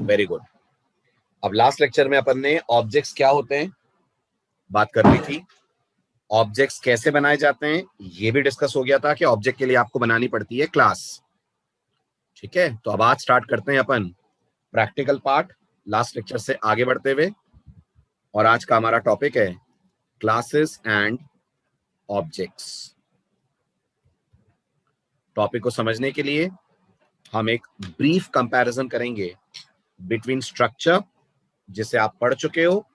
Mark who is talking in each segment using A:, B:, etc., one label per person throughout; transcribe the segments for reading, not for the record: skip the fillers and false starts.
A: Very good. अब last lecture में अपन ने ऑब्जेक्ट्स क्या होते हैं बात कर ली थी, ऑब्जेक्ट्स कैसे बनाए जाते हैं ये भी डिस्कस हो गया था कि ऑब्जेक्ट के लिए आपको बनानी पड़ती है क्लास। ठीक है, तो अब आज स्टार्ट करते हैं अपन प्रैक्टिकल पार्ट लास्ट लेक्चर से आगे बढ़ते हुए, और आज का हमारा टॉपिक है क्लासेस एंड ऑब्जेक्ट्स। टॉपिक को समझने के लिए हम एक ब्रीफ कंपैरिजन करेंगे बिटवीन स्ट्रक्चर, जिसे आप पढ़ चुके हो,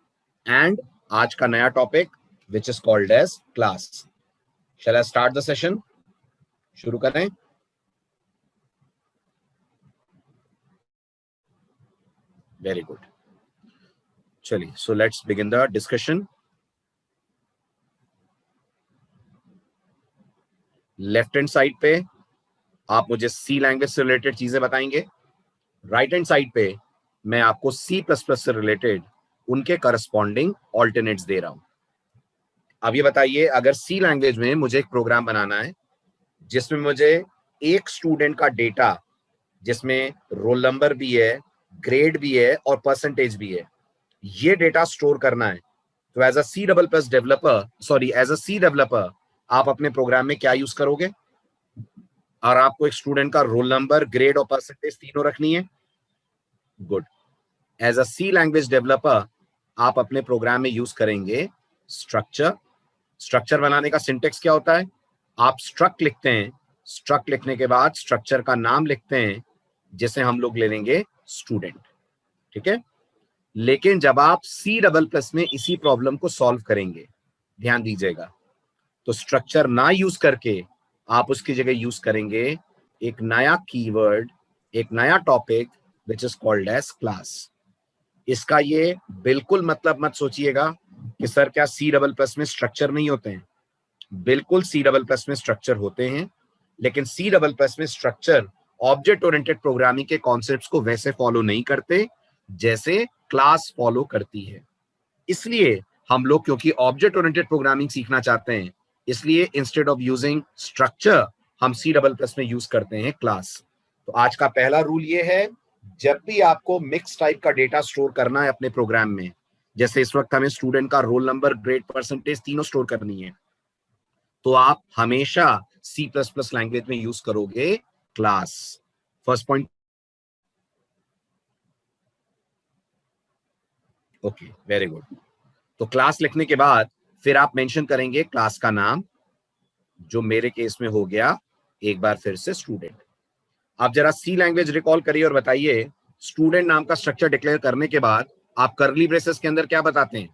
A: एंड आज का नया topic which is called as class. Shall I start the session? शुरू करें। वेरी गुड, चलिए so let's begin the discussion. Left hand side पे आप मुझे सी लैंग्वेज से रिलेटेड चीजें बताएंगे, राइट हैंड साइड पे मैं आपको सी प्लस प्लस से रिलेटेड उनके करस्पॉन्डिंग ऑल्टरनेट्स दे रहा हूं। अब ये बताइए, अगर सी लैंग्वेज में मुझे एक प्रोग्राम बनाना है जिसमें मुझे एक स्टूडेंट का डेटा, जिसमें रोल नंबर भी है, ग्रेड भी है और परसेंटेज भी है, ये डेटा स्टोर करना है, तो as a C double plus developer, sorry as a C developer आप अपने प्रोग्राम में क्या यूज करोगे? और आपको एक स्टूडेंट का रोल नंबर, ग्रेड और परसेंटेज तीनों रखनी है। Good. As a C language developer आप अपने प्रोग्राम में यूज करेंगे स्ट्रक्चर। स्ट्रक्चर बनाने का सिंटेक्स क्या होता है? आप स्ट्रक्ट लिखते हैं, स्ट्रक्ट लिखने के बाद स्ट्रक्चर का नाम लिखते हैं, जिसे हम लोग ले लेंगे स्टूडेंट। ठीक है, लेकिन जब आप सी डबल प्लस में इसी प्रॉब्लम को सॉल्व करेंगे, ध्यान दीजिएगा, तो स्ट्रक्चर ना यूज करके आप उसकी जगह यूज करेंगे एक नया कीवर्ड, एक नया topic which is called as class. इसका ये बिल्कुल मतलब मत सोचिएगा कि सर क्या सी डबल प्लस में स्ट्रक्चर नहीं होते हैं। बिल्कुल सी डबल प्लस में स्ट्रक्चर होते हैं, लेकिन सी डबल प्लस में स्ट्रक्चर ऑब्जेक्ट ओरिएंटेड प्रोग्रामिंग के कॉन्सेप्ट्स को वैसे फॉलो नहीं करते जैसे क्लास फॉलो करती है। इसलिए हम लोग, क्योंकि ऑब्जेक्ट ओरिएंटेड प्रोग्रामिंग सीखना चाहते हैं, इसलिए इंस्टेड ऑफ यूजिंग स्ट्रक्चर हम सी डबल प्लस में यूज करते हैं क्लास। तो आज का पहला रूल ये है, जब भी आपको मिक्स टाइप का डेटा स्टोर करना है अपने प्रोग्राम में, जैसे इस वक्त हमें स्टूडेंट का रोल नंबर, ग्रेड, परसेंटेज तीनों स्टोर करनी है, तो आप हमेशा सी प्लस प्लस लैंग्वेज में यूज करोगे class. First point. Okay, very good. तो क्लास लिखने के बाद फिर आप मेंशन करेंगे क्लास का नाम, जो मेरे केस में हो गया एक बार फिर से स्टूडेंट। आप जरा सी लैंग्वेज रिकॉल करिए और बताइए, स्टूडेंट नाम का स्ट्रक्चर डिक्लेयर करने के बाद आप करली ब्रेसेस के अंदर क्या बताते हैं?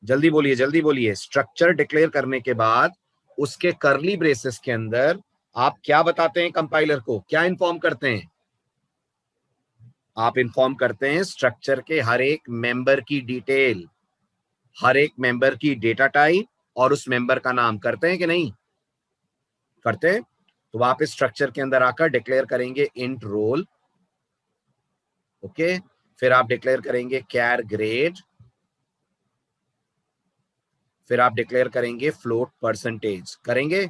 A: जल्दी बोलिए, जल्दी बोलिए। स्ट्रक्चर डिक्लेयर करने के बाद उसके करली ब्रेसेस के अंदर आप क्या बताते हैं? कंपाइलर को क्या इन्फॉर्म करते हैं? आप इन्फॉर्म करते हैं स्ट्रक्चर के हर एक मेंबर की डिटेल, हर एक मेंबर की डेटा टाइप और उस मेंबर का नाम। करते हैं कि नहीं करते हैं? तो आप इस स्ट्रक्चर के अंदर आकर डिक्लेयर करेंगे इंट रोल। ओके, फिर आप डिक्लेयर करेंगे कैर ग्रेड, फिर आप डिक्लेयर करेंगे फ्लोट परसेंटेज। करेंगे?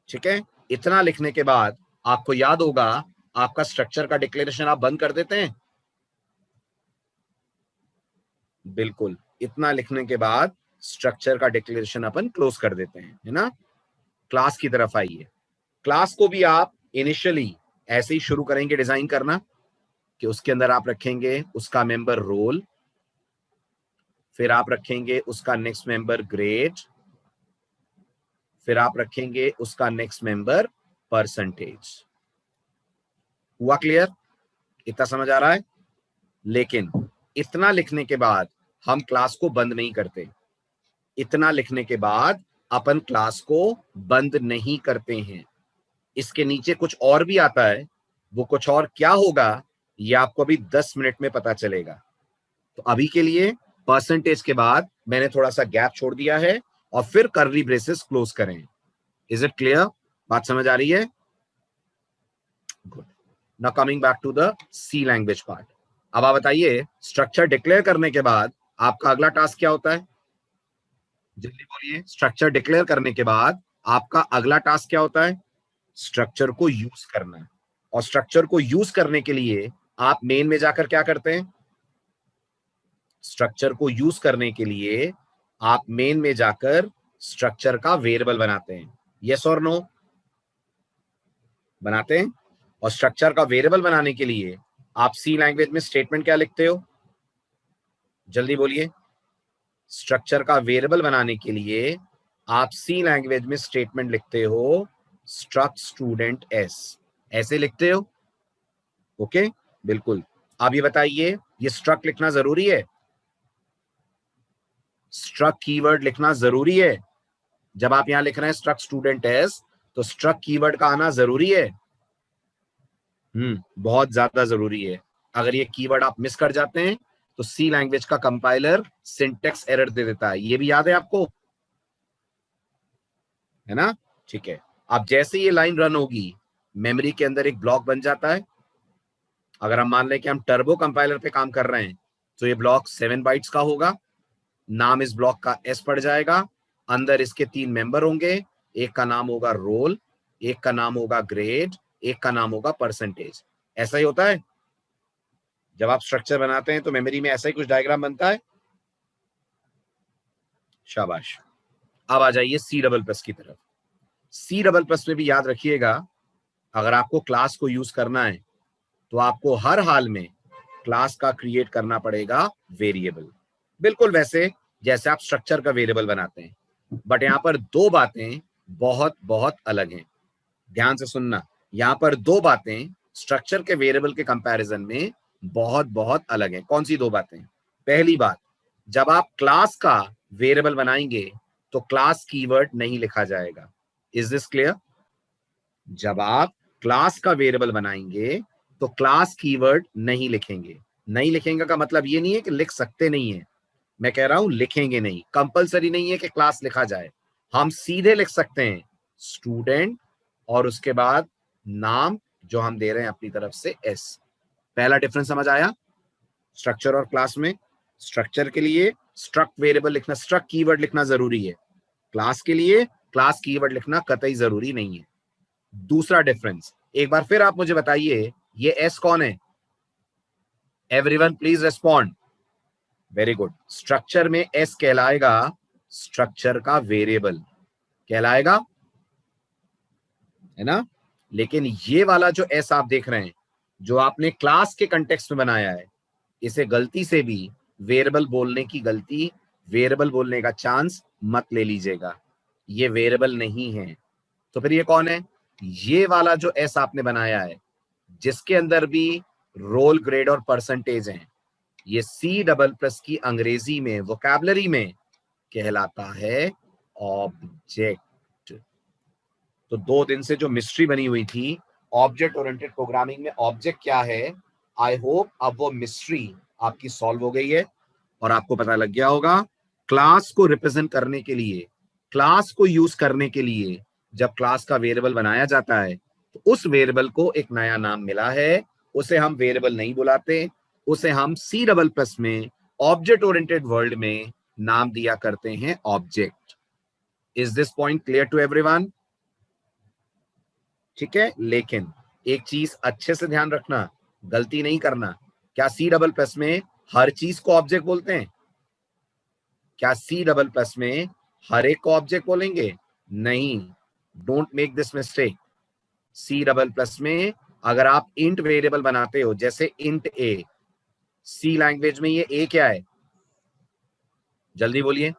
A: ठीक है, इतना लिखने के बाद आपको याद होगा आपका स्ट्रक्चर का डिक्लेरेशन आप बंद कर देते हैं। बिल्कुल, इतना लिखने के बाद स्ट्रक्चर का डिक्लेरेशन अपन क्लोज कर देते हैं, है ना। क्लास की तरफ आइए। क्लास को भी आप इनिशियली ऐसे ही शुरू करेंगे डिजाइन करना कि उसके अंदर आप रखेंगे उसका मेंबर रोल, फिर आप रखेंगे उसका नेक्स्ट मेंबर ग्रेड, फिर आप रखेंगे उसका नेक्स्ट मेंबर परसेंटेज। हुआ क्लियर? इतना समझ आ रहा है? लेकिन इतना लिखने के बाद हम क्लास को बंद नहीं करते। इतना लिखने के बाद अपन क्लास को बंद नहीं करते हैं। इसके नीचे कुछ और भी आता है, वो कुछ और क्या होगा ये आपको अभी 10 मिनट में पता चलेगा। तो अभी के लिए परसेंटेज के बाद मैंने थोड़ा सा गैप छोड़ दिया है और फिर करली ब्रेसेस क्लोज करें। Is it clear? बात समझ आ रही है? Good. Now coming back to the C language part. अब आप बताइए, स्ट्रक्चर डिक्लेयर करने के बाद आपका अगला टास्क क्या होता है? जल्दी बोलिए। स्ट्रक्चर डिक्लेयर करने के बाद आपका अगला टास्क क्या होता है? स्ट्रक्चर को यूज करना है। और स्ट्रक्चर को यूज करने के लिए आप मेन में जाकर क्या करते हैं? स्ट्रक्चर को यूज करने के लिए आप मेन में जाकर स्ट्रक्चर का वेरिएबल बनाते हैं। यस और नो? बनाते हैं। और स्ट्रक्चर का वेरिएबल बनाने के लिए आप सी लैंग्वेज में स्टेटमेंट क्या लिखते हो? जल्दी बोलिए। स्ट्रक्चर का वेरिएबल बनाने के लिए आप सी लैंग्वेज में स्टेटमेंट लिखते हो स्ट्रक्ट स्टूडेंट एस, ऐसे लिखते हो। ओके, बिल्कुल। आप ये बताइए, ये स्ट्रक्ट लिखना जरूरी है? स्ट्रक्ट कीवर्ड लिखना जरूरी है? जब आप यहां लिख रहे हैं स्ट्रक्ट स्टूडेंट एस, तो स्ट्रक्ट कीवर्ड का आना जरूरी है? बहुत ज्यादा जरूरी है। अगर ये कीवर्ड आप मिस कर जाते हैं तो सी लैंग्वेज का कंपाइलर सिंटेक्स एरर दे देता है। ये भी याद है आपको, है ना? ठीक है। अब जैसे ये लाइन रन होगी, मेमोरी के अंदर एक ब्लॉक बन जाता है। अगर हम मान लें कि हम टर्बो कंपाइलर पे काम कर रहे हैं, तो ये ब्लॉक 7 बाइट्स का होगा। नाम इस ब्लॉक का एस पड़ जाएगा। अंदर इसके 3 मेंबर होंगे। एक का नाम होगा रोल, एक का नाम होगा ग्रेड, एक का नाम होगा परसेंटेज। ऐसा ही होता है। जब आप स्ट्रक्चर बनाते हैं तो मेमोरी में ऐसा ही कुछ डायग्राम बनता है। शाबाश। अब आ जाइए सी डबल प्लस की तरफ। सी डबल प्लस में भी याद रखिएगा, अगर आपको क्लास को यूज करना है तो आपको हर हाल में क्लास का क्रिएट करना पड़ेगा वेरिएबल, बिल्कुल वैसे जैसे आप स्ट्रक्चर का वेरिएबल बनाते हैं। बट यहां पर दो बातें बहुत बहुत अलग हैं। ध्यान से सुनना, यहां पर दो बातें स्ट्रक्चर के वेरिएबल के कंपैरिजन में बहुत बहुत अलग हैं। कौन सी दो बातें? पहली बात, जब आप क्लास का वेरिएबल बनाएंगे तो क्लास कीवर्ड नहीं लिखा जाएगा। Is this clear? जब आप क्लास का वेरिएबल बनाएंगे तो क्लास कीवर्ड नहीं लिखेंगे। नहीं लिखेंगे का मतलब ये नहीं है कि लिख सकते नहीं है, मैं कह रहा हूं लिखेंगे नहीं। कंपलसरी नहीं है कि क्लास लिखा जाए, हम सीधे लिख सकते हैं स्टूडेंट और उसके बाद नाम जो हम दे रहे हैं अपनी तरफ से एस। पहला डिफरेंस समझ आया स्ट्रक्चर और क्लास में? स्ट्रक्चर के लिए स्ट्रक्ट वेरिएबल लिखना, स्ट्रक्ट कीवर्ड लिखना जरूरी है। क्लास के लिए क्लास कीवर्ड लिखना कतई जरूरी नहीं है। दूसरा डिफरेंस, एक बार फिर आप मुझे बताइए, ये एस कौन है? Everyone please respond. Very good. Structure में एस कहलाएगा स्ट्रक्चर का वेरिएबल कहलाएगा, है ना? लेकिन ये वाला जो एस आप देख रहे हैं, जो आपने क्लास के कंटेक्स्ट में बनाया है, इसे गलती से भी वेरिएबल बोलने की गलती, वेरिएबल बोलने का चांस मत ले लीजिएगा। ये वेरिएबल नहीं है। तो फिर ये कौन है? ये वाला जो एस आपने बनाया है, जिसके अंदर भी रोल ग्रेड और परसेंटेज हैं, ये सी डबल प्लस की अंग्रेजी में वोकैबुलरी में कहलाता है ऑब्जेक्ट। तो 2 दिन से जो मिस्ट्री बनी हुई थी ऑब्जेक्ट ओरिएंटेड प्रोग्रामिंग में ऑब्जेक्ट क्या है, आई होप अब वो मिस्ट्री आपकी सॉल्व हो गई है और आपको पता लग गया होगा। क्लास को रिप्रेजेंट करने के लिए, क्लास को यूज करने के लिए जब क्लास का वेरिएबल बनाया जाता है तो उस वेरिएबल को एक नया नाम मिला है। उसे हम वेरिएबल नहीं बुलाते, उसे हम सी डबल प्लस में ऑब्जेक्ट ओरिएंटेड वर्ल्ड में नाम दिया करते हैं object. Is this point clear to everyone? ठीक है, लेकिन एक चीज अच्छे से ध्यान रखना, गलती नहीं करना। क्या सी डबल प्लस में हर चीज को ऑब्जेक्ट बोलते हैं? क्या सी डबल प्लस में हर एक को ऑब्जेक्ट बोलेंगे? नहीं, don't make this mistake. C double plus में अगर आप इंट वेरिएबल बनाते हो, जैसे इंट ए, सी लैंग्वेज में ये ए क्या है? जल्दी बोलिए।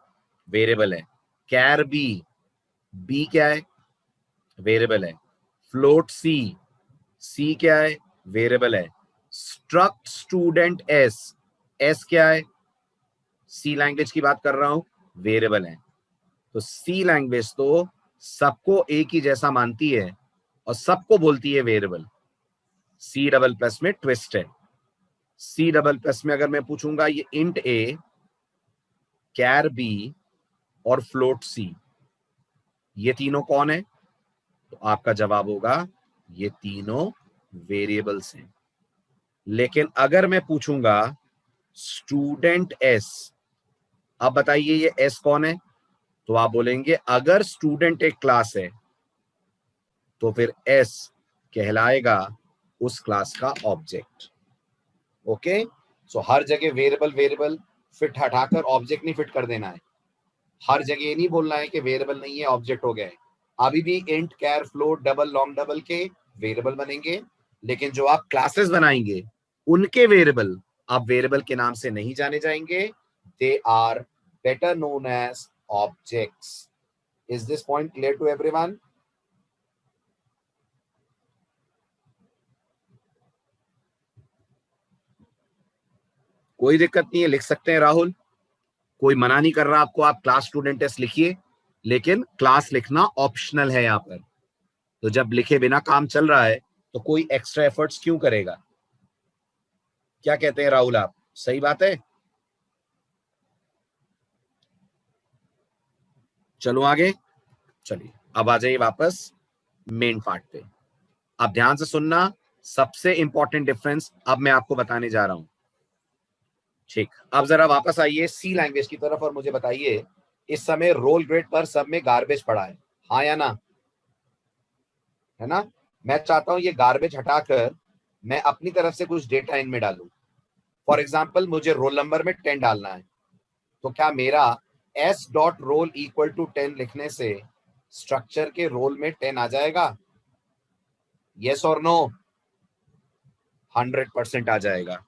A: वेरिएबल है। कैर बी, बी क्या है? वेरिएबल है। फ्लोट सी, सी क्या है? वेरिएबल है। स्ट्रक्ट स्टूडेंट एस, एस क्या है? सी लैंग्वेज की बात कर रहा हूं, वेरिएबल है। तो सी लैंग्वेज तो सबको एक ही जैसा मानती है और सबको बोलती है वेरिएबल। सी डबल प्लस में ट्विस्ट है। सी डबल प्लस में अगर मैं पूछूंगा ये इंट ए, कैर बी और फ्लोट सी, ये तीनों कौन है? तो आपका जवाब होगा ये तीनों वेरिएबल्स हैं। लेकिन अगर मैं पूछूंगा स्टूडेंट एस, अब बताइए ये एस कौन है? तो आप बोलेंगे अगर स्टूडेंट एक क्लास है तो फिर एस कहलाएगा उस क्लास का ऑब्जेक्ट। ओके, सो हर जगह वेरिएबल वेरिएबल फिट हटाकर ऑब्जेक्ट नहीं फिट कर देना है। हर जगह ये नहीं बोलना है कि वेरिएबल नहीं है ऑब्जेक्ट हो गया है। अभी भी इंट, कैर, फ्लोट, डबल, लॉन्ग डबल के वेरिएबल बनेंगे, लेकिन जो आप क्लासेस बनाएंगे उनके वेरिएबल आप वेरिएबल के नाम से नहीं जाने जाएंगे। They are better known as objects. Is this point clear to everyone? कोई दिक्कत नहीं है, लिख सकते हैं राहुल, कोई मना नहीं कर रहा आपको, आप क्लास स्टूडेंट टेस्ट लिखिए, लेकिन क्लास लिखना ऑप्शनल है यहाँ पर। तो जब लिखे बिना काम चल रहा है तो कोई एक्स्ट्रा एफर्ट्स क्यों करेगा? क्या कहते हैं राहुल आप? सही बात है। चलो आगे, चलिए अब आ जाइए वापस मेन पार्ट पे। अब ध्यान से सुनना, सबसे इंपॉर्टेंट डिफरेंस अब मैं आपको बताने जा रहा हूं। ठीक, अब जरा वापस आइए सी लैंग्वेज की तरफ और मुझे बताइए इस समय रोल ग्रेड पर सब में गार्बेज पड़ा है, हाँ या ना? है ना? मैं चाहता हूं ये गार्बेज हटाकर मैं अपनी तरफ से कुछ डेटा इनमें डालूं। फॉर एग्जाम्पल मुझे रोल नंबर में 10 डालना है, तो क्या मेरा s dot roll equal to 10 लिखने से स्ट्रक्चर के रोल में 10 आ जाएगा? यस और नो? 100% आ जाएगा।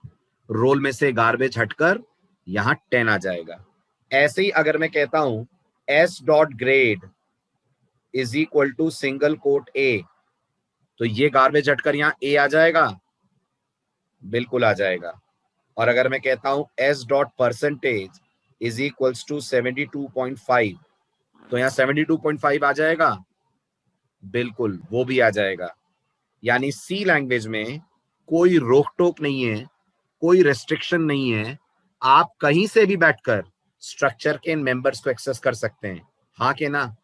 A: रोल में से गार्बेज हटकर यहां 10 आ जाएगा। ऐसे ही अगर मैं कहता हूं s dot grade is equal to single quote a, तो ये गार्बेज हटकर यहां a आ जाएगा? बिल्कुल आ जाएगा। और अगर मैं कहता हूं s dot percentage is equals to 72.5, तो यहां 72.5 आ जाएगा? बिल्कुल, वो भी आ जाएगा। यानी सी लैंग्वेज में कोई रोक टोक नहीं है, कोई रेस्ट्रिक्शन नहीं है, आप कहीं से भी बैठकर स्ट्रक्चर के इन मेंबर्स को एक्सेस कर सकते हैं, हाँ के ना?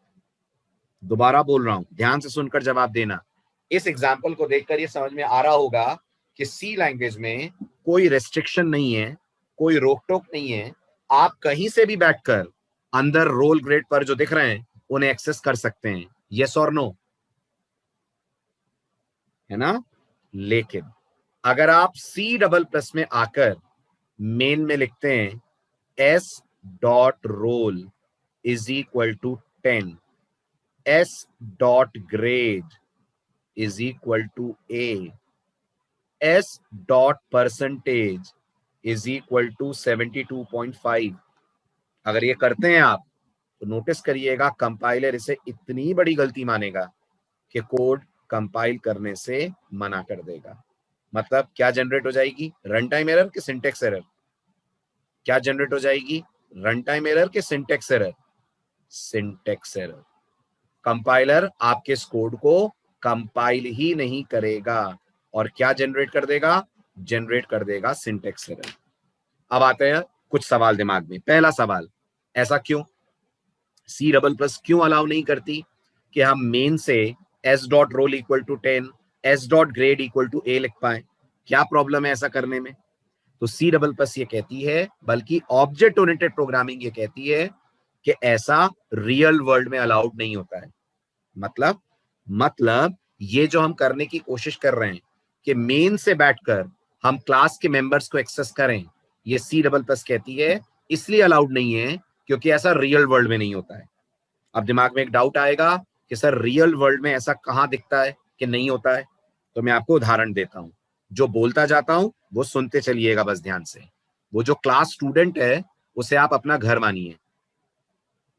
A: दोबारा बोल रहा हूं, ध्यान से सुनकर जवाब देना। इस एग्जाम्पल को देखकर ये समझ में आ रहा होगा कि सी लैंग्वेज में कोई रेस्ट्रिक्शन नहीं है, कोई रोक टोक नहीं है, आप कहीं से भी बैठकर अंदर रोल ग्रेड पर जो दिख रहे हैं उन्हें एक्सेस कर सकते हैं। यस और नो? है ना? लेकिन अगर आप सी डबल प्लस में आकर मेन में लिखते हैं s dot roll is equal to 10, s dot grade is equal to a, s dot percentage is equal to 72.5, अगर ये करते हैं आप तो नोटिस करिएगा कंपाइलर इसे इतनी बड़ी गलती मानेगा कि कोड कंपाइल करने से मना कर देगा। मतलब क्या जनरेट हो जाएगी? रन टाइम एरर कि सिंटेक्स एरर? क्या जनरेट हो जाएगी? रन टाइम एरर कि syntax error? Syntax error. Compiler आपके इस कोड को कंपाइल ही नहीं करेगा और क्या जनरेट कर देगा? जनरेट कर देगा सिंटेक्स एरर। अब आते हैं कुछ सवाल दिमाग में। पहला सवाल, ऐसा क्यों? सी डबल प्लस क्यों अलाउ नहीं करती कि हम मेन से s dot roll equal to 10, s dot grade equal to a लिख पाए? क्या प्रॉब्लम है ऐसा करने में? तो सी डबल प्लस ये कहती है, बल्कि ऑब्जेक्ट ओरिएंटेड प्रोग्रामिंग ये कहती है कि ऐसा रियल वर्ल्ड में अलाउड नहीं होता है। मतलब ये जो हम करने की कोशिश कर रहे हैं कि मेन से बैठकर हम क्लास के मेंबर्स को एक्सेस करें, ये सी डबल प्लस कहती है इसलिए अलाउड नहीं है क्योंकि ऐसा रियल वर्ल्ड में नहीं होता है। अब दिमाग में एक डाउट आएगा कि सर रियल वर्ल्ड में ऐसा कहां दिखता है कि नहीं होता है? तो मैं आपको उदाहरण देता हूं, जो बोलता जाता हूं वो सुनते चलिएगा बस ध्यान से। वो जो क्लास स्टूडेंट है उसे आप अपना घर मानिए,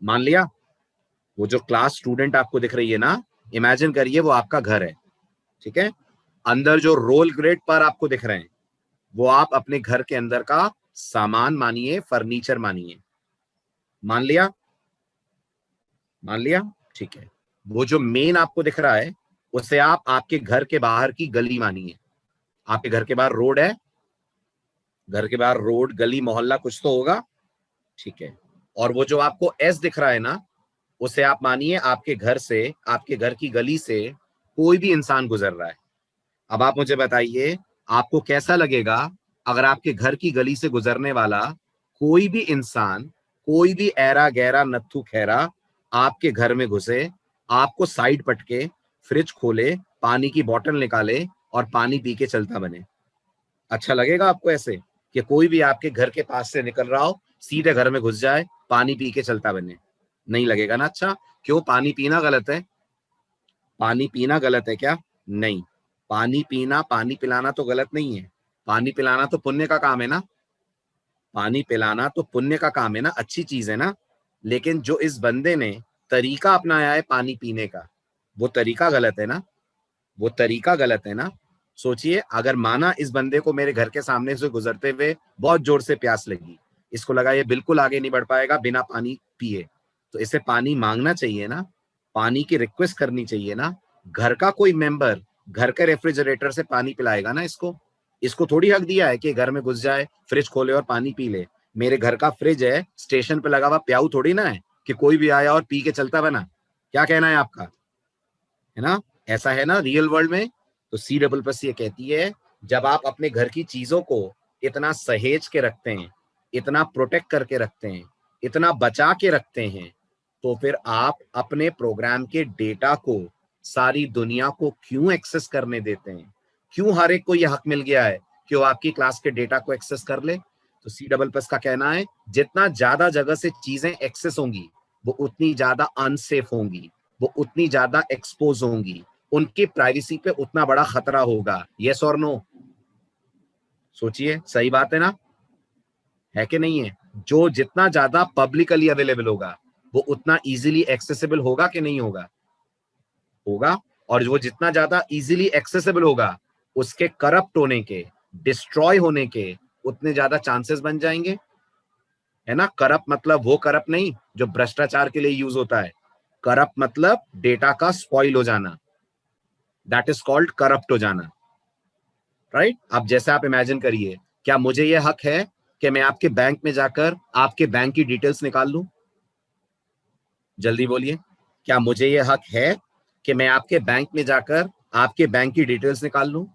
A: मान लिया? वो जो क्लास स्टूडेंट आपको दिख रही है ना, इमेजिन करिए वो आपका घर है, ठीक है? अंदर जो रोल ग्रेड पर आपको दिख रहे हैं वो आप अपने घर के अंदर का सामान मानिए, फर्नीचर मानिए। मान लिया? मान लिया, ठीक है। वो जो मेन आपको दिख रहा है उसे आप आपके घर के बाहर की गली मानिए। आपके घर के बाहर रोड है, घर के बाहर रोड, गली, मोहल्ला कुछ तो होगा, ठीक है। और वो जो आपको एस दिख रहा है ना, उसे आप मानिए आपके घर से, आपके घर की गली से कोई भी इंसान गुजर रहा है। अब आप मुझे बताइए आपको कैसा लगेगा अगर आपके घर की गली से गुजरने वाला कोई भी इंसान, कोई भी ऐरा गैरा नत्थु खैरा आपके घर में घुसे, आपको साइड पटके, फ्रिज खोले, पानी की बोतल निकाले और पानी पी के चलता बने। अच्छा लगेगा आपको ऐसे कि कोई भी आपके घर के पास से निकल रहा हो, सीधे घर में घुस जाए, पानी पी के चलता बने? नहीं लगेगा ना। अच्छा, क्यों? पानी पीना गलत है? पानी पीना गलत है क्या? नहीं। पानी पीना, पानी पिलाना तो गलत नहीं है। पानी पिलाना तो पुण्य का काम है ना। पानी पिलाना तो पुण्य का काम है ना, अच्छी चीज है ना। लेकिन जो इस बंदे ने तरीका अपनाया है पानी पीने का, वो तरीका गलत है ना। वो तरीका गलत है ना। सोचिए, अगर माना इस बंदे को मेरे घर के सामने से गुजरते हुए बहुत जोर से प्यास लगी, इसको लगा ये बिल्कुल आगे नहीं बढ़ पाएगा बिना पानी पिए, तो इसे पानी मांगना चाहिए ना, पानी की रिक्वेस्ट करनी चाहिए ना। घर का कोई मेंबर घर के रेफ्रिजरेटर से पानी पिलाएगा ना इसको। इसको थोड़ी हक दिया है कि घर में घुस जाए, फ्रिज खोले और पानी पी ले। मेरे घर का फ्रिज है, स्टेशन पे लगा हुआ प्याऊ थोड़ी ना है कि कोई भी आया और पी के चलता बना। क्या कहना है आपका? है ना? ऐसा है ना रियल वर्ल्ड में। तो सी डबल प्लस ये कहती है, जब आप अपने घर की चीजों को इतना सहेज के रखते हैं, इतना प्रोटेक्ट करके रखते हैं, इतना बचा के रखते हैं, तो फिर आप अपने प्रोग्राम के डेटा को सारी दुनिया को क्यों एक्सेस करने देते हैं? क्यों हर एक को यह हक मिल गया है कि वो आपकी क्लास के डेटा को एक्सेस कर ले? तो सी डबल प्लस का कहना है, जितना ज्यादा जगह से चीजें एक्सेस होंगी, वो उतनी ज्यादा अनसेफ होंगी, वो उतनी ज्यादा एक्सपोज होंगी, उनकी प्राइवेसी पे उतना बड़ा खतरा होगा। यस और नो? सोचिए, सही बात है ना? है कि नहीं है? जो जितना ज्यादा पब्लिकली अवेलेबल होगा, वो उतना इजीली एक्सेसिबल होगा कि नहीं होगा? होगा। और वो जितना ज्यादा इजीली एक्सेसिबल होगा, उसके करप्ट होने के, डिस्ट्रॉय होने के उतने ज्यादा चांसेस बन जाएंगे। है ना? करप्ट मतलब वो करप्ट नहीं जो भ्रष्टाचार के लिए यूज होता है। करप्ट मतलब डेटा का स्पॉइल हो जाना, दैट इज कॉल्ड करप्ट हो जाना। राइट? अब जैसे आप इमेजिन करिए, क्या मुझे यह हक है कि मैं आपके बैंक में जाकर आपके बैंक की डिटेल्स निकाल लूं? जल्दी बोलिए, क्या मुझे यह हक है कि मैं आपके बैंक में जाकर आपके बैंक की डिटेल्स निकाल लूं?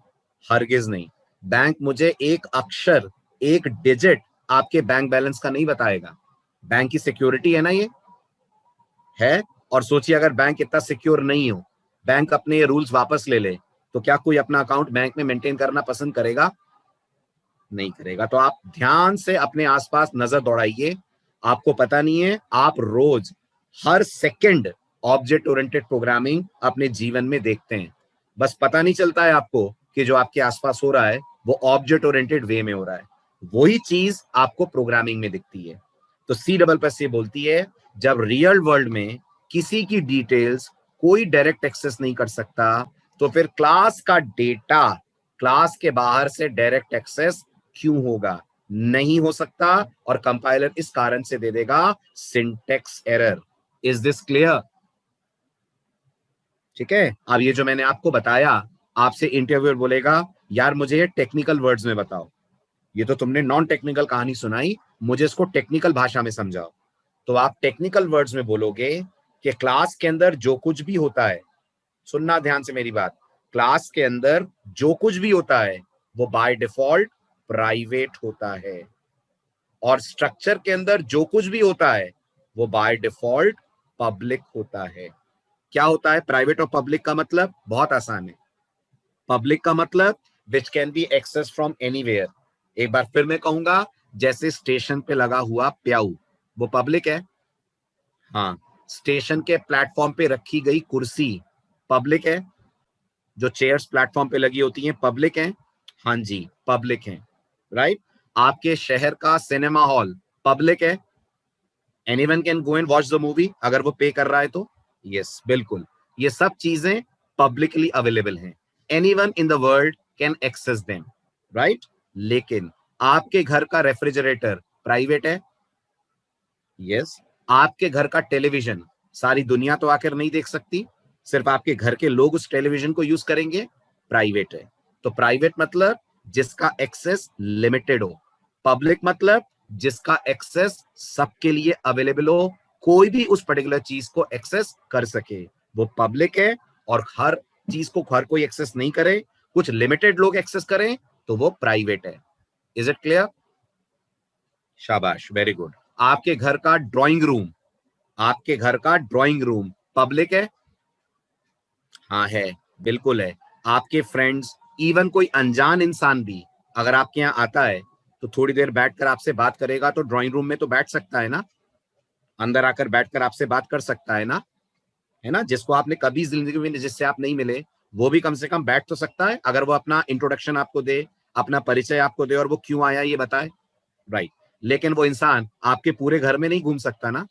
A: हरगिज नहीं। बैंक मुझे एक अक्षर, एक डिजिट आपके बैंक बैलेंस का नहीं बताएगा। बैंक की सिक्योरिटी है ना ये, है। और सोचिए, अगर बैंक इतना सिक्योर नहीं हो, बैंक अपने ये रूल्स वापस ले ले, तो क्या कोई अपना अकाउंट बैंक में मेंटेन करना पसंद करेगा? नहीं करेगा। तो आप ध्यान से अपने आसपास नजर दौड़ाइए। आपको पता नहीं है, आप रोज हर सेकंड ऑब्जेक्ट ओरिएंटेड प्रोग्रामिंग अपने जीवन में देखते हैं। बस पता नहीं चलता है आपको कि जो आपके आसपास हो रहा है वो ऑब्जेक्ट ओरिएंटेड वे में हो रहा है। वही चीज आपको प्रोग्रामिंग में दिखती है। तो सी डबल प्लस ये बोलती है, जब रियल वर्ल्ड में किसी की डिटेल्स कोई डायरेक्ट एक्सेस नहीं कर सकता, तो फिर क्लास का डेटा क्लास के बाहर से डायरेक्ट एक्सेस क्यों होगा? नहीं हो सकता। और कंपाइलर इस कारण से दे देगा syntax error. Is this clear? ठीक है। अब ये जो मैंने आपको बताया, आपसे इंटरव्यूअर बोलेगा, यार मुझे ये टेक्निकल वर्ड्स में बताओ, ये तो तुमने नॉन टेक्निकल कहानी सुनाई, मुझे इसको टेक्निकल भाषा में समझाओ। तो आप टेक्निकल वर्ड्स में बोलोगे कि क्लास के अंदर जो कुछ भी होता है, सुनना ध्यान से मेरी बात, क्लास के अंदर जो कुछ भी होता है वो बाय डिफॉल्ट प्राइवेट होता है, और स्ट्रक्चर के अंदर जो कुछ भी होता है वो बाय डिफॉल्ट पब्लिक होता है। क्या होता है प्राइवेट और पब्लिक का मतलब? बहुत आसान है। पब्लिक का मतलब which can be access from anywhere. एक बार फिर मैं कहूंगा, जैसे स्टेशन पे लगा हुआ प्याऊ, वो पब्लिक है। हाँ। स्टेशन के प्लेटफॉर्म पे रखी गई कुर्सी पब्लिक है। जो चेयर्स प्लेटफॉर्म पे लगी होती हैं पब्लिक हैं। हाँ जी, पब्लिक हैं। राइट? आपके शहर का सिनेमा हॉल पब्लिक है। Anyone can go and watch the movie अगर वो पे कर रहा है तो। यस, बिल्कुल। ये सब चीजें पब्लिकली अवेलेबल हैं। Anyone in the world can access them. Right? लेकिन आपके घर का रेफ्रिजरेटर प्राइवेट है। यस। आपके घर का टेलीविजन सारी दुनिया तो आकर नहीं देख सकती, सिर्फ आपके घर के लोग उस टेलीविजन को यूज करेंगे। प्राइवेट है। तो प्राइवेट मतलब जिसका एक्सेस लिमिटेड हो। पब्लिक मतलब जिसका एक्सेस सबके लिए अवेलेबल हो, कोई भी उस पर्टिकुलर चीज को एक्सेस कर सके, वो पब्लिक है। और हर चीज को हर कोई एक्सेस नहीं करे, कुछ लिमिटेड लोग एक्सेस करें, तो वो प्राइवेट है। Is it clear? शाबाश, वेरी गुड। आपके घर का ड्राइंग रूम, आपके घर का ड्राइंग रूम पब्लिक है। हाँ है, बिल्कुल है। आपके फ्रेंड्स इवन कोई अनजान इंसान भी अगर आपके यहाँ आता है तो थोड़ी देर बैठकर आपसे बात करेगा, तो ड्राइंग रूम में तो बैठ सकता है ना, अंदर आकर बैठकर आपसे बात कर सकता है ना, है ना। जिसको आपने कभी जिंदगी में, जिससे आप नहीं मिले, वो भी कम से कम बैठ तो सकता है, अगर वो अपना इंट्रोडक्शन आपको दे, अपना परिचय आपको दे, और वो क्यों आया ये बताए, राइट। लेकिन वो इंसान आपके पूरे घर में नहीं घूम सकता ना,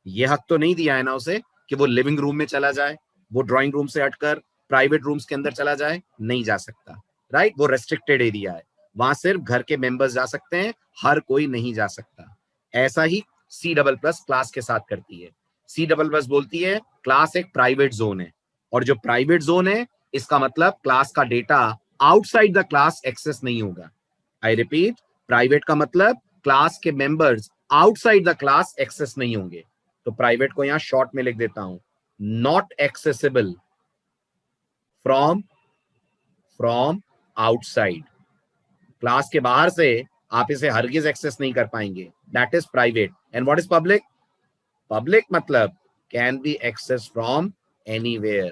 A: ये हक तो नहीं दिया है ना उसे कि वो लिविंग रूम में चला जाए, वो ड्राइंग रूम से हटकर प्राइवेट रूम्स के अंदर चला जाए, नहीं जा सकता, राइट। वो रेस्ट्रिक्टेड एरिया है, वहां सिर्फ घर के मेंबर्स जा सकते हैं, हर कोई नहीं जा सकता। ऐसा ही सी डबल प्लस क्लास के साथ करती है। सी डबल प्लस बोलती है क्लास एक प्राइवेट जोन है, और जो प्राइवेट जोन है इसका मतलब क्लास का data outside the class access नहीं होगा। आई रिपीट, प्राइवेट का मतलब क्लास के members outside the class access नहीं होंगे। तो प्राइवेट को यहां शॉर्ट में लिख देता हूं, not accessible from from outside. Class के बाहर से आप इसे हरगिज एक्सेस नहीं कर पाएंगे, that is private. And what is public? Public मतलब can be access from anywhere,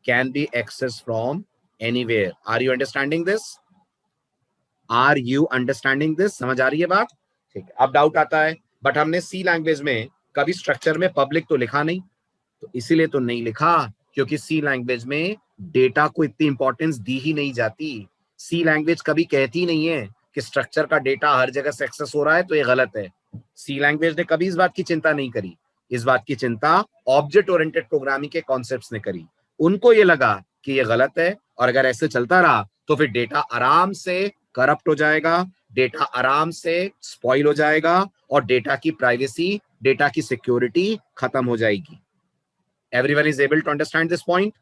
A: can be access from anywhere. Are you understanding this? Are you understanding this? समझ आ रही है बात? ठीक है। अब डाउट आता है, बट हमने सी लैंग्वेज में कभी स्ट्रक्चर में पब्लिक तो लिखा नहीं, तो इसीलिए तो नहीं लिखा क्योंकि सी लैंग्वेज में डेटा को इतनी इंपॉर्टेंस दी ही नहीं जाती। सी लैंग्वेज कभी कहती नहीं है कि स्ट्रक्चर का डेटा हर जगह से एक्सेस हो रहा है तो ये गलत है। सी लैंग्वेज ने कभी इस बात की चिंता नहीं करी। इस बात की चिंता ऑब्जेक्ट ओरिएंटेड प्रोग्रामिंग के कॉन्सेप्ट्स ने करी। उनको ये लगा कि ये गलत है, और अगर ऐसे चलता रहा तो फिर डेटा आराम से करप्ट हो जाएगा, डेटा आराम से स्पॉइल हो जाएगा, और डेटा की प्राइवेसी, डेटा की सिक्योरिटी खत्म हो जाएगी। Everyone is able to understand this point?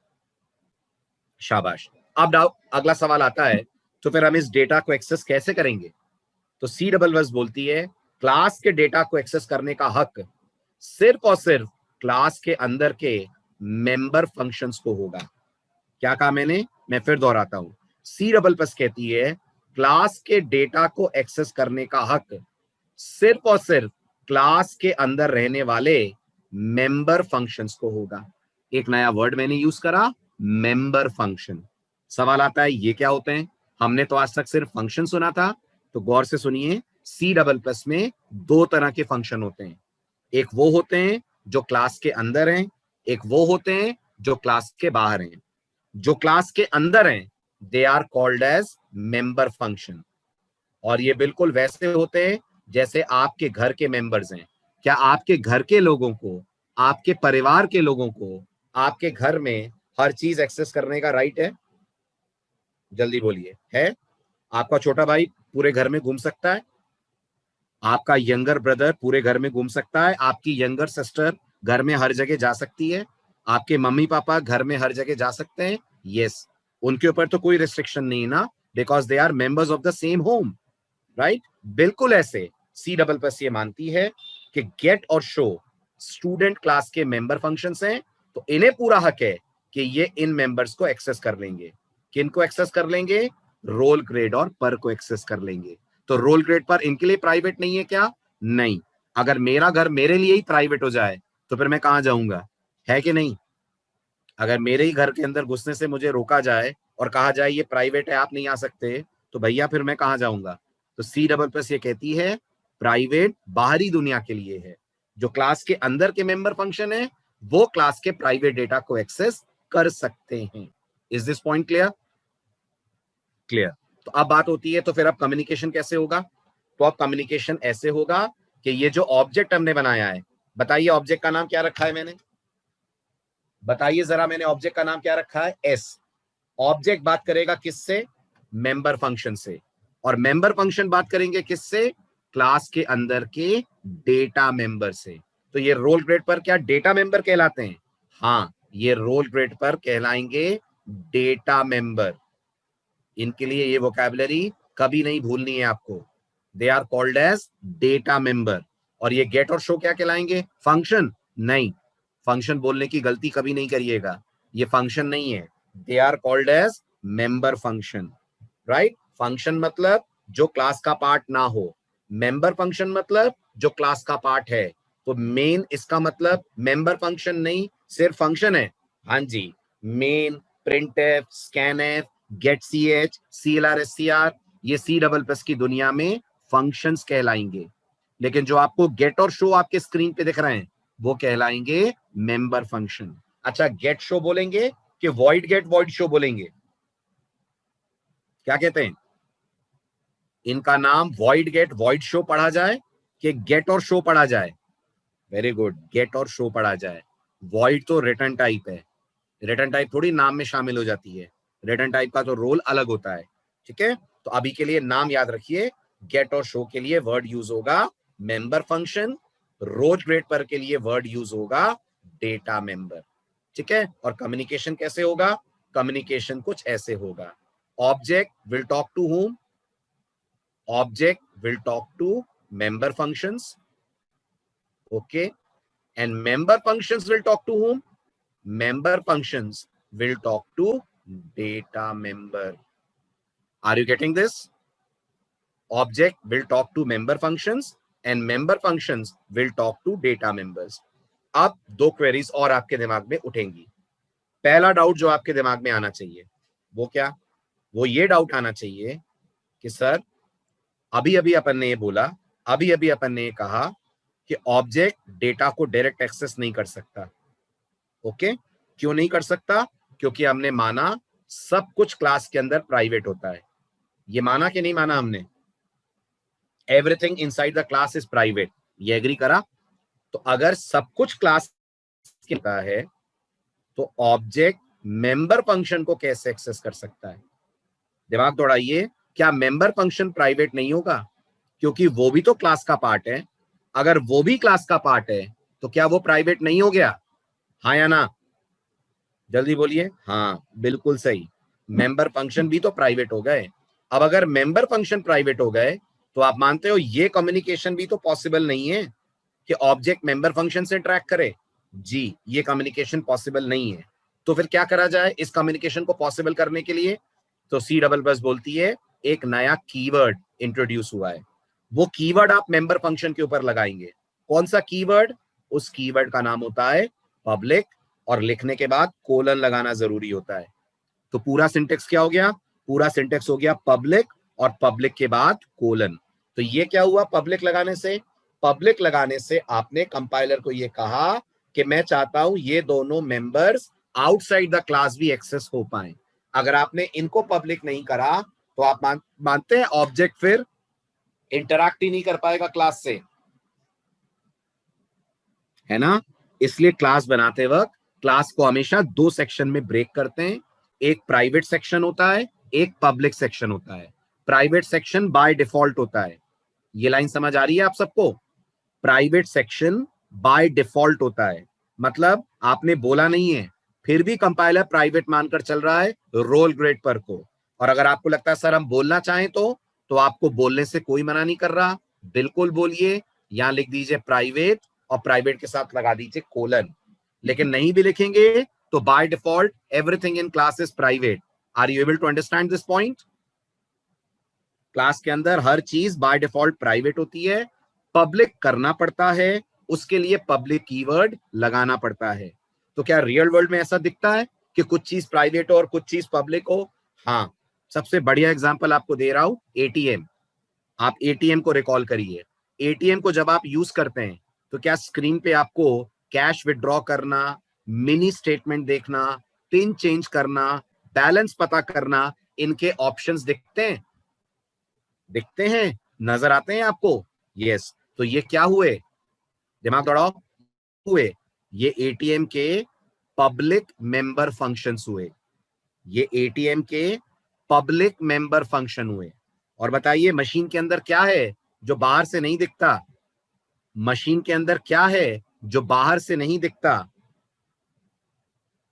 A: शाबाश। अब अगला सवाल आता है, तो फिर हम इस डेटा को एक्सेस कैसे करेंगे? तो सी डबल बस बोलती है क्लास के डेटा को एक्सेस करने का हक सिर्फ और सिर्फ क्लास के अंदर के मेंबर फंक्शंस को होगा। क्या कहा मैंने? मैं फिर दोहराता हूं। सी डबल प्लस कहती है क्लास के डेटा को एक्सेस करने का हक सिर्फ और सिर्फ क्लास के अंदर रहने वाले मेंबर फंक्शंस को होगा। एक नया वर्ड मैंने यूज करा, मेंबर फंक्शन। सवाल आता है ये क्या होते हैं? हमने तो आज तक सिर्फ फंक्शन सुना था, तो गौर से सुनिए। सी डबल प्लस में दो तरह के फंक्शन होते हैं। एक वो होते हैं जो क्लास के अंदर हैं, एक वो होते हैं जो क्लास के बाहर हैं। जो क्लास के अंदर हैं they are called as member function, और ये बिल्कुल वैसे होते हैं जैसे आपके घर के मेंबर्स हैं। क्या आपके घर के लोगों को, आपके परिवार के लोगों को, आपके घर में हर चीज एक्सेस करने का राइट है? जल्दी बोलिए, है? आपका छोटा भाई पूरे घर में घूम सकता है, आपका यंगर ब्रदर पूरे घर में घूम सकता है, आपकी यंगर सिस्टर घर में हर जगह जा सकती है, आपके मम्मी पापा घर में हर जगह जा सकते हैं। यस, उनके ऊपर तो कोई रिस्ट्रिक्शन नहीं ना, because they are members of the same home, right. बिल्कुल ऐसे सी डबल प्लस ये मानती है कि गेट और शो स्टूडेंट क्लास के मेंबर फंक्शंस हैं, तो इन्हें पूरा हक है कि ये इन मेंबर्स को एक्सेस कर लेंगे। किन को एक्सेस कर लेंगे? रोल, ग्रेड और पर को एक्सेस कर लेंगे। तो रोल, ग्रेड पर इनके लिए प्राइवेट नहीं है क्या? नहीं। अगर मेरा घर मेरे लिए ही प्राइवेट हो जाए तो फिर मैं कहां जाऊंगा? है कि नहीं? अगर मेरे ही घर के अंदर घुसने से मुझे रोका जाए और कहा जाए ये प्राइवेट है, आप नहीं आ सकते, तो भैया फिर मैं कहां जाऊंगा? तो सी डबल प्लस ये कहती है प्राइवेट बाहरी दुनिया के लिए है, जो क्लास के अंदर के मेंबर फंक्शन है वो क्लास के प्राइवेट डेटा को एक्सेस कर सकते हैं। Is this point clear? Clear. तो अब बात होती है, तो फिर अब कम्युनिकेशन कैसे होगा? तो अब कम्युनिकेशन ऐसे होगा कि ये जो ऑब्जेक्ट हमने बनाया है, बताइए ऑब्जेक्ट का नाम क्या रखा है मैंने? बताइए जरा, मैंने ऑब्जेक्ट का नाम क्या रखा है? एस। ऑब्जेक्ट बात करेगा किससे? मेंबर फंक्शन से। और मेंबर फंक्शन बात करेंगे किससे? क्लास के अंदर के डेटा मेंबर से। तो ये रोल ग्रेड पर क्या डेटा मेंबर कहलाते हैं? हाँ, ये रोल ग्रेड पर कहलाएंगे डेटा मेंबर। इनके लिए ये वोकैबुलरी कभी नहीं भूलनी है आपको। They are called as data member. और ये गेट और शो क्या कहलाएंगे? फंक्शन? नहीं, फंक्शन बोलने की गलती कभी नहीं करिएगा, ये फंक्शन नहीं है, they are called as member function, right. Function मतलब जो क्लास का पार्ट ना हो, मेंबर फंक्शन मतलब जो क्लास का पार्ट है। तो मेन इसका मतलब मेंबर फंक्शन नहीं, सिर्फ फंक्शन है। हाँ जी, main, printf, scanf, get C H, C L R, S C R, ये सी डबल प्लस की दुनिया में फंक्शंस कहलाएंगे। लेकिन जो आपको गेट और शो आपके स्क्रीन पे दिख रहे हैं वो कहलाएंगे मेंबर फंक्शन। अच्छा, गेट शो बोलेंगे कि वॉइड गेट वॉइड शो बोलेंगे? क्या कहते हैं? इनका नाम वॉइड गेट वॉइड शो पढ़ा जाए कि गेट और शो पढ़ा जाए? वेरी गुड, गेट और शो पढ़ा जाए। वॉइड तो रिटर्न टाइप है, रिटर्न टाइप थोड़ी नाम में शामिल हो जाती है, रिटर्न टाइप का तो रोल अलग होता है। ठीक है, तो अभी के लिए नाम याद रखिए, गेट और शो के लिए वर्ड यूज होगा मेंबर फंक्शन, रोज ग्रेड पर के लिए वर्ड यूज होगा डेटा मेंबर। ठीक है, और कम्युनिकेशन कैसे होगा? कम्युनिकेशन कुछ ऐसे होगा, object will talk to whom? Object will talk to member functions. Okay, and member functions will talk to whom? Member functions will talk to data member. Are you getting this? Object will talk to member functions and member functions will talk to data members. अब दो queries और आपके दिमाग में उठेंगी। पहला doubt जो आपके दिमाग में आना चाहिए वो क्या? वो ये डाउट आना चाहिए कि सर अभी अभी अपन ने ये बोला, अभी अभी अपन ने ये कहा कि ऑब्जेक्ट डेटा को डायरेक्ट एक्सेस नहीं कर सकता। ओके, क्यों नहीं कर सकता? क्योंकि हमने माना सब कुछ क्लास के अंदर प्राइवेट होता है। ये माना कि नहीं माना हमने? Everything inside the class is private, ये एग्री करा? तो अगर सब कुछ क्लास के होता है तो ऑब्जेक्ट मेंबर फंक्शन को कैसे एक्सेस कर सकता है? दिमाग दौड़ाइए, क्या मेंबर फंक्शन प्राइवेट नहीं होगा? क्योंकि वो भी तो क्लास का पार्ट है। अगर वो भी क्लास का पार्ट है तो क्या वो प्राइवेट नहीं हो गया? हाँ या ना? जल्दी बोलिए। हाँ, बिल्कुल सही, मेंबर फंक्शन भी तो प्राइवेट हो गए। अब अगर मेंबर फंक्शन प्राइवेट हो गए तो आप मानते हो ये कम्युनिकेशन भी तो पॉसिबल नहीं है कि ऑब्जेक्ट मेंबर फंक्शन से ट्रैक करे? जी, ये कम्युनिकेशन पॉसिबल नहीं है। तो फिर क्या करा जाए इस कम्युनिकेशन को पॉसिबल करने के लिए? तो सी डबल प्लस बोलती है एक नया कीवर्ड इंट्रोड्यूस हुआ है, वो कीवर्ड आप मेंबर फंक्शन के ऊपर लगाएंगे। कौन सा कीवर्ड? उस कीवर्ड का नाम होता है पब्लिक, और लिखने के बाद कोलन लगाना जरूरी होता है। तो पूरा सिंटेक्स क्या हो गया? पूरा सिंटेक्स हो गया पब्लिक और पब्लिक के बाद कोलन। तो ये क्या हुआ पब्लिक लगाने से? पब्लिक लगाने से आपने कंपाइलर को ये कहा कि मैं चाहता हूं ये दोनों मेंबर्स आउटसाइड द क्लास भी एक्सेस हो पाए। अगर आपने इनको पब्लिक नहीं करा तो आप मानते हैं ऑब्जेक्ट फिर इंटरैक्ट ही नहीं कर पाएगा क्लास से, है ना? इसलिए क्लास बनाते वक्त क्लास को हमेशा दो सेक्शन में ब्रेक करते हैं, एक प्राइवेट सेक्शन होता है, एक पब्लिक सेक्शन होता है। प्राइवेट सेक्शन बाय डिफॉल्ट होता है। ये लाइन समझ आ रही है आप सबको? प्राइवेट सेक्शन बाय डिफॉल्ट होता है, मतलब आपने बोला नहीं है फिर भी कंपाइलर प्राइवेट मानकर चल रहा है रोल ग्रेड पर को। और अगर आपको लगता है सर हम बोलना चाहें तो आपको बोलने से कोई मना नहीं कर रहा, बिल्कुल बोलिए। यहां लिख दीजिए प्राइवेट और प्राइवेट के साथ लगा दीजिए कोलन। लेकिन नहीं भी लिखेंगे तो by default everything in class is private. Are you able to understand this point? Class के अंदर हर चीज बाय डिफॉल्ट प्राइवेट होती है, पब्लिक करना पड़ता है, उसके लिए पब्लिक कीवर्ड लगाना पड़ता है। तो क्या रियल वर्ल्ड में ऐसा दिखता है कि कुछ चीज प्राइवेट हो और कुछ चीज पब्लिक हो? हाँ, सबसे बढ़िया एग्जांपल आपको दे रहा हूं, एटीएम। आप एटीएम को रिकॉल करिए। एटीएम को जब आप यूज करते हैं तो क्या स्क्रीन पे आपको कैश विड्रॉ करना, मिनी स्टेटमेंट देखना, पिन चेंज करना, बैलेंस पता करना, इनके ऑप्शंस दिखते हैं? दिखते हैं, नजर आते हैं आपको? यस। तो ये क्या हुए? दिमाग दौड़ाओ, हुए ये एटीएम के पब्लिक मेंबर फंक्शंस हुए। ये एटीएम के पब्लिक मेंबर फंक्शन हुए। और बताइए मशीन के अंदर क्या है जो बाहर से नहीं दिखता? मशीन के अंदर क्या है जो बाहर से नहीं दिखता?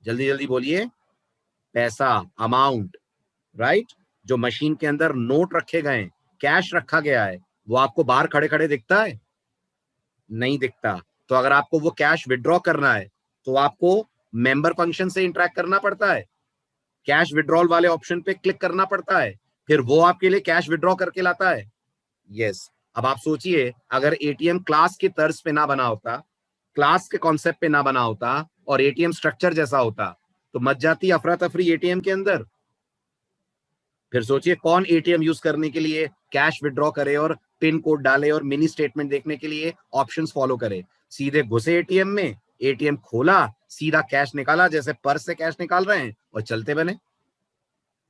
A: जल्दी जल्दी बोलिए। पैसा, अमाउंट, राइट? जो मशीन के अंदर नोट रखे गए, कैश रखा गया है, वो आपको बाहर खड़े खड़े दिखता है? नहीं दिखता। तो अगर आपको वो कैश विड्रॉ करना है तो आपको मेंबर फंक्शन से इंटरेक्ट करना पड़ता है, कैश विड्रॉल वाले ऑप्शन पे क्लिक करना पड़ता है, फिर वो आपके लिए कैश विड्रॉ करके लाता है। यस। अब आप सोचिए अगर एटीएम क्लास की तर्ज पे ना बना होता, क्लास के कॉन्सेप्ट पे ना बना होता और एटीएम स्ट्रक्चर जैसा होता तो मच जाती अफरा तफरी एटीएम के अंदर। फिर सोचिए कौन एटीएम यूज करने के लिए कैश विड्रॉ करे और पिन कोड डाले और मिनी स्टेटमेंट देखने के लिए ऑप्शंस फॉलो करे। सीधे घुसे एटीएम में, एटीएम खोला, सीधा कैश निकाला, जैसे पर्स से कैश निकाल रहे हैं और चलते बने।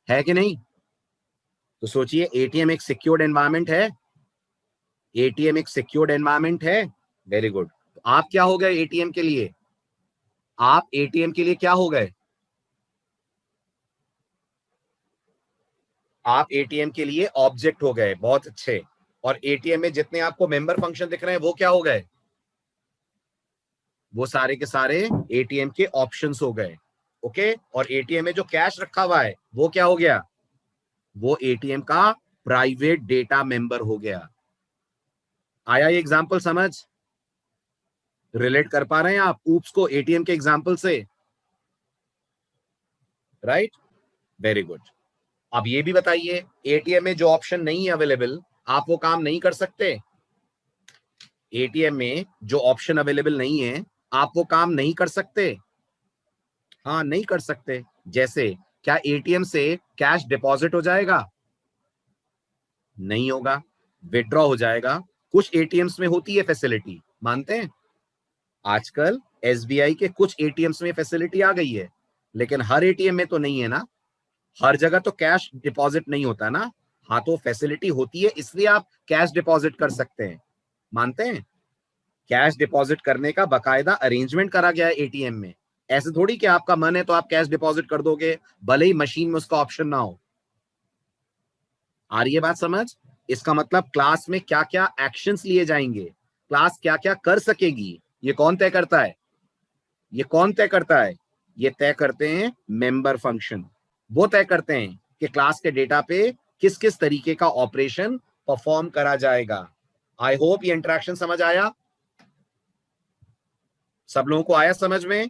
A: है कि नहीं? तो सोचिए एटीएम एक सिक्योर्ड एनवायरनमेंट है। एटीएम एक सिक्योर्ड एनवायरनमेंट है। Very good. तो आप क्या हो गए एटीएम के लिए? आप एटीएम के लिए क्या हो गए? आप एटीएम के लिए ऑब्जेक्ट हो गए। बहुत अच्छे। और एटीएम में जितने आपको मेंबर फंक्शन दिख रहे हैं वो क्या हो गए? वो सारे के सारे एटीएम के ऑप्शंस हो गए। ओके। और एटीएम में जो कैश रखा हुआ है वो क्या हो गया? वो एटीएम का प्राइवेट डेटा मेंबर हो गया। आया ये एग्जांपल समझ? रिलेट कर पा रहे हैं आप ऊप्स को एटीएम के एग्जांपल से? राइट। Very good. अब ये भी बताइए एटीएम में जो ऑप्शन नहीं है अवेलेबल, आप वो काम नहीं कर सकते? एटीएम में जो ऑप्शन अवेलेबल नहीं है, आप वो काम नहीं कर सकते? हाँ, नहीं कर सकते। जैसे क्या एटीएम से कैश डिपॉजिट हो जाएगा? नहीं होगा। विड्रॉ हो जाएगा। कुछ एटीएम्स में होती है फैसिलिटी, मानते हैं? आजकल एसबीआई के कुछ एटीएम्स में फैसिलिटी आ गई है, लेकिन हर एटीएम में तो नहीं है ना। हर जगह तो कैश डिपॉजिट नहीं होता ना। हाँ, तो फैसिलिटी होती है, इसलिए आप कैश डिपॉजिट कर सकते हैं। मानते हैं? कैश डिपॉजिट करने का बकायदा अरेंजमेंट करा गया है एटीएम में। ऐसे थोड़ी कि आपका मन है तो आप कैश डिपॉजिट कर दोगे, भले ही मशीन में उसका ऑप्शन ना हो। आ रही है बात समझ? इसका मतलब क्लास में क्या क्या एक्शंस लिए जाएंगे, क्लास क्या क्या कर सकेगी, ये कौन तय करता है? ये कौन तय करता है? ये तय करते हैं मेंबर फंक्शन। वो तय करते हैं कि क्लास के डेटा पे किस किस तरीके का ऑपरेशन परफॉर्म करा जाएगा। आई होप ये इंटरेक्शन समझ आया। सब लोगों को आया समझ में?